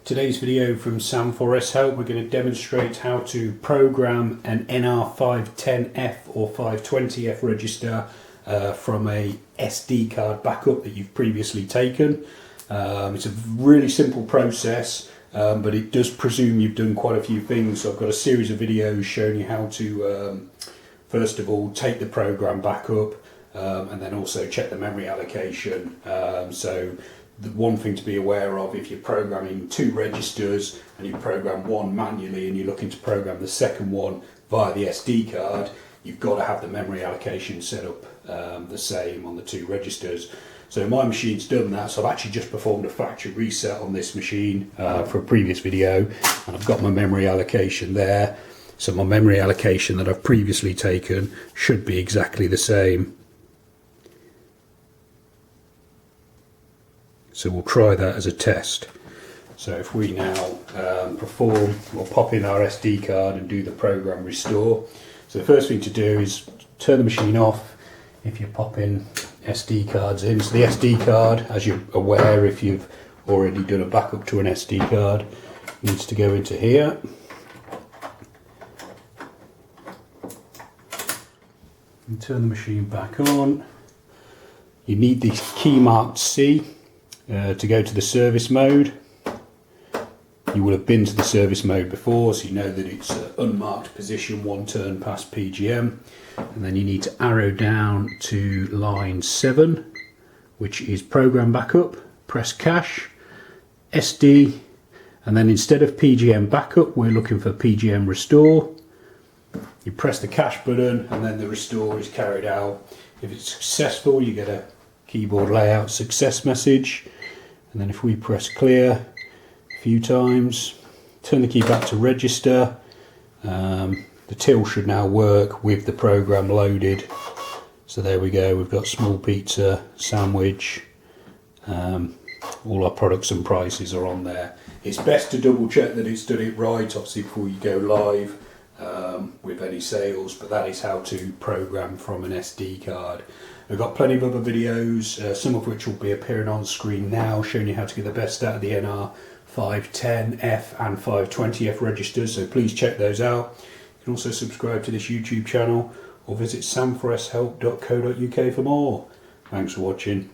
Today's video from Sam4S Help, we're going to demonstrate how to program an NR510F or 520F register from a SD card backup that you've previously taken. It's a really simple process, but it does presume you've done quite a few things. So I've got a series of videos showing you how to first of all take the program backup and then also check the memory allocation. So the one thing to be aware of, if you're programming two registers and you program one manually and you're looking to program the second one via the SD card, you've got to have the memory allocation set up the same on the two registers. So my machine's done that, so I've actually just performed a factory reset on this machine for a previous video, and I've got my memory allocation there. So my memory allocation that I've previously taken should be exactly the same. So we'll try that as a test. So if we now perform or pop in our SD card and do the program restore. So the first thing to do is turn the machine off if you're popping SD cards in. So the SD card, as you're aware if you've already done a backup to an SD card, needs to go into here. And turn the machine back on. You need the key marked C to go to the service mode. You will have been to the service mode before, so you know that it's unmarked position, one turn past PGM. And then you need to arrow down to line 7, which is program backup. Press cache, SD, and then instead of PGM backup, we're looking for PGM restore. You press the cache button and then the restore is carried out. If it's successful, you get a keyboard layout success message, and then if we press clear a few times, turn the key back to register, the till should now work with the program loaded. So there we go, we've got small pizza, sandwich, all our products and prices are on there. It's best to double check that it's done it right, obviously, before you go live with any sales, but that is how to program from an SD card. We've got plenty of other videos, some of which will be appearing on screen now, showing you how to get the best out of the NR510F and 520F registers, so please check those out. You can also subscribe to this YouTube channel or visit sam4shelp.co.uk for more. Thanks for watching.